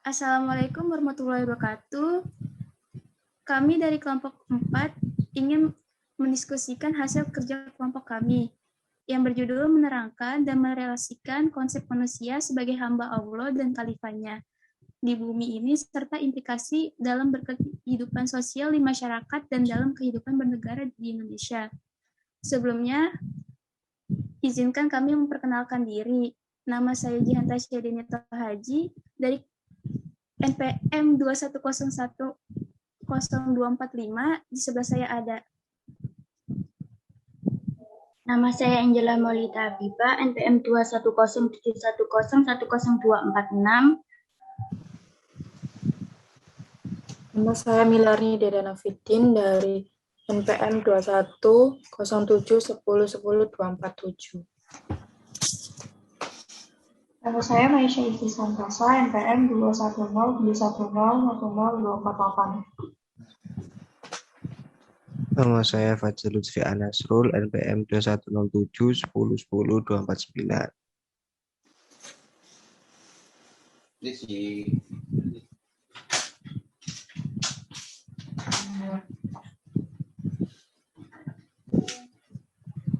Assalamualaikum warahmatullahi wabarakatuh. Kami dari kelompok 4 ingin mendiskusikan hasil kerja kelompok kami yang berjudul menerangkan dan merelasikan konsep manusia sebagai hamba Allah dan khalifahnya di bumi ini serta implikasi dalam berkehidupan sosial di masyarakat dan dalam kehidupan bernegara di Indonesia. Sebelumnya, izinkan kami memperkenalkan diri. Nama saya Jihan Tasya Denito Haji dari NPM 21010245. Di sebelah saya ada. Nama saya Angela Maulita Habibah, NPM 210710102446. Nama saya Milarni Dedana Fitin dari NPM 210710102447. Nama saya Maisha Isti Santasa, NPM 21071001048. Nama saya Fajar Lutfi Anasrul, NPM 210710102449.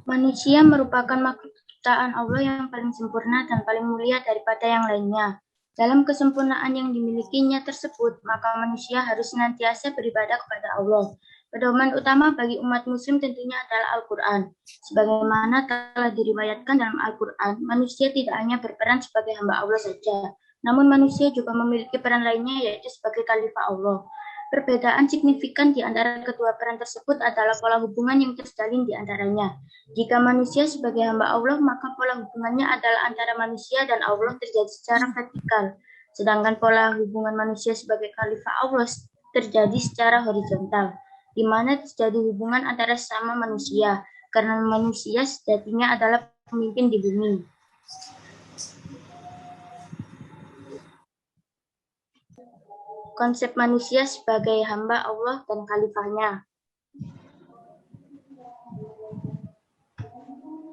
Manusia merupakan makhluk ciptaan Allah yang paling sempurna dan paling mulia daripada yang lainnya. Dalam kesempurnaan yang dimilikinya tersebut, maka manusia harus senantiasa beribadah kepada Allah. Pedoman utama bagi umat muslim tentunya adalah Al-Quran. Sebagaimana telah diriwayatkan dalam Al-Quran, manusia tidak hanya berperan sebagai hamba Allah saja, namun manusia juga memiliki peran lainnya, yaitu sebagai khalifah Allah. Perbedaan signifikan di antara kedua peran tersebut adalah pola hubungan yang terjalin di antaranya. Jika manusia sebagai hamba Allah, maka pola hubungannya adalah antara manusia dan Allah terjadi secara vertikal. Sedangkan pola hubungan manusia sebagai khalifah Allah terjadi secara horizontal, di mana terjadi hubungan antara sesama manusia, karena manusia sejatinya adalah pemimpin di bumi. Konsep manusia sebagai hamba Allah dan khalifahnya.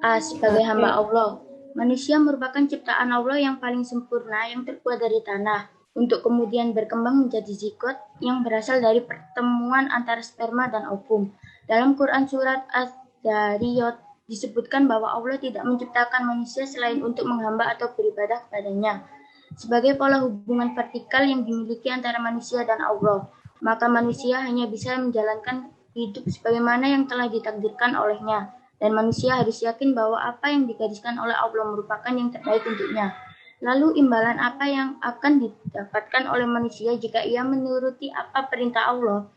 A. Sebagai hamba Allah. Manusia merupakan ciptaan Allah yang paling sempurna yang terbuat dari tanah, untuk kemudian berkembang menjadi zigot yang berasal dari pertemuan antara sperma dan ovum. Dalam Quran surat Az-Zariyat disebutkan bahwa Allah tidak menciptakan manusia selain untuk menghamba atau beribadah kepadanya. Sebagai pola hubungan vertikal yang dimiliki antara manusia dan Allah, maka manusia hanya bisa menjalankan hidup sebagaimana yang telah ditakdirkan olehnya, dan manusia harus yakin bahwa apa yang digariskan oleh Allah merupakan yang terbaik untuknya. Lalu imbalan apa yang akan didapatkan oleh manusia jika ia menuruti apa perintah Allah?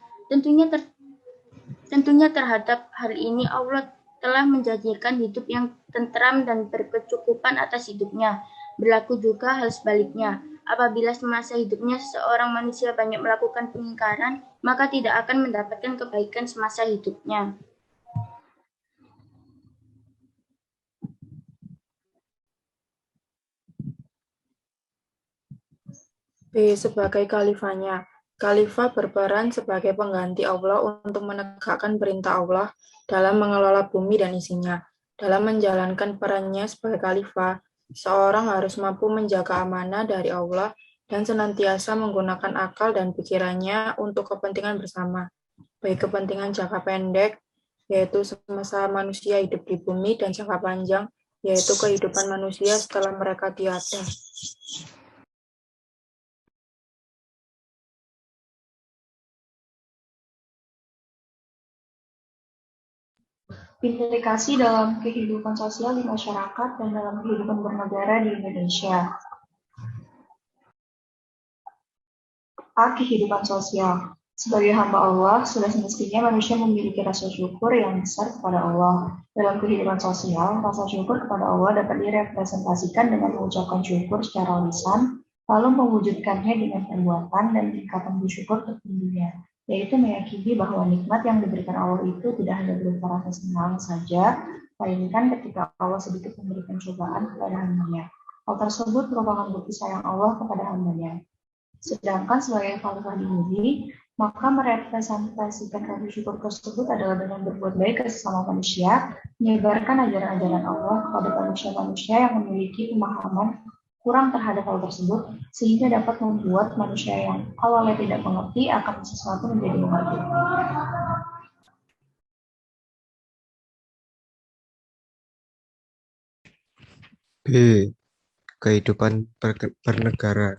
Tentunya terhadap hal ini Allah telah menjanjikan hidup yang tentram dan berkecukupan atas hidupnya. Berlaku juga hal sebaliknya. Apabila semasa hidupnya seorang manusia banyak melakukan pengingkaran, maka tidak akan mendapatkan kebaikan semasa hidupnya. B. Sebagai khalifahnya. Khalifah berperan sebagai pengganti Allah untuk menegakkan perintah Allah dalam mengelola bumi dan isinya. Dalam menjalankan perannya sebagai khalifah, seorang harus mampu menjaga amanah dari Allah dan senantiasa menggunakan akal dan pikirannya untuk kepentingan bersama, baik kepentingan jangka pendek, yaitu semasa manusia hidup di bumi, dan jangka panjang, yaitu kehidupan manusia setelah mereka tiada. Implikasi dalam kehidupan sosial di masyarakat dan dalam kehidupan bernegara di Indonesia. A. Kehidupan sosial. Sebagai hamba Allah, sudah semestinya manusia memiliki rasa syukur yang besar kepada Allah. Dalam kehidupan sosial, rasa syukur kepada Allah dapat direpresentasikan dengan mengucapkan syukur secara lisan, lalu mewujudkannya dengan perbuatan dan tingkatan bersyukur tertingginya, yaitu meyakini bahwa nikmat yang diberikan Allah itu tidak hanya berupa rasa senang saja, melainkan ketika Allah sedikit memberikan cobaan kepada hambanya. Hal tersebut merupakan bukti sayang Allah kepada hambanya. Sedangkan sebagai khalifah di bumi, maka merepresentasikan rasa syukur tersebut adalah dengan berbuat baik ke sesama manusia, menyebarkan ajaran-ajaran Allah kepada manusia-manusia yang memiliki pemahaman kurang terhadap hal tersebut, sehingga dapat membuat manusia yang awalnya tidak mengerti akan sesuatu menjadi mengerti. B. Kehidupan bernegara.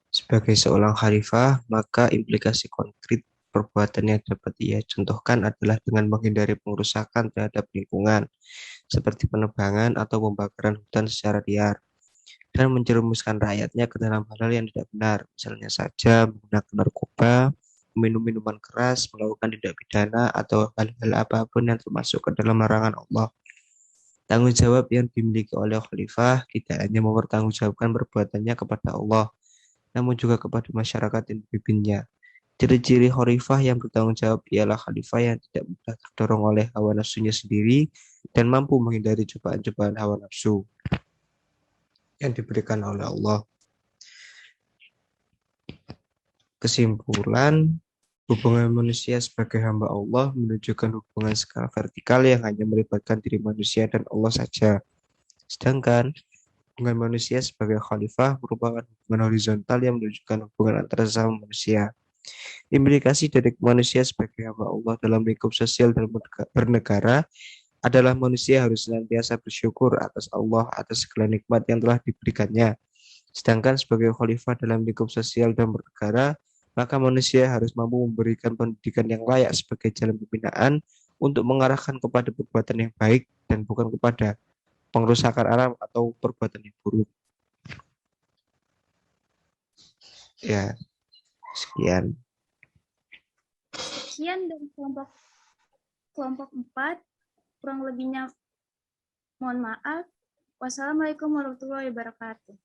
Sebagai seorang khalifah, maka implikasi konkret perbuatan yang dapat ia contohkan adalah dengan menghindari pengerusakan terhadap lingkungan, seperti penebangan atau pembakaran hutan secara liar, dan menjerumuskan rakyatnya ke dalam hal-hal yang tidak benar, misalnya saja menggunakan narkoba, minum minuman keras, melakukan tindak pidana, atau hal-hal apapun yang termasuk ke dalam larangan Allah. Tanggung jawab yang dimiliki oleh khalifah tidak hanya mempertanggungjawabkan perbuatannya kepada Allah, namun juga kepada masyarakat yang dipimpinnya. Ciri-ciri khalifah yang bertanggung jawab ialah khalifah yang tidak mudah terdorong oleh hawa nafsunya sendiri dan mampu menghindari cobaan-cobaan hawa nafsu yang diberikan oleh Allah. Kesimpulan, hubungan manusia sebagai hamba Allah menunjukkan hubungan skala vertikal yang hanya melibatkan diri manusia dan Allah saja. Sedangkan hubungan manusia sebagai khalifah merupakan hubungan horizontal yang menunjukkan hubungan antara sesama manusia. Implikasi dari manusia sebagai hamba Allah dalam lingkup sosial dan bernegara adalah manusia harus senantiasa bersyukur atas Allah atas segala nikmat yang telah diberikannya. Sedangkan sebagai khalifah dalam lingkup sosial dan bernegara, maka manusia harus mampu memberikan pendidikan yang layak sebagai jalan pembinaan untuk mengarahkan kepada perbuatan yang baik dan bukan kepada pengerusakan alam atau perbuatan yang buruk. Ya, sekian. Sekian dari kelompok 4. Kurang lebihnya mohon maaf. Wassalamualaikum warahmatullahi wabarakatuh.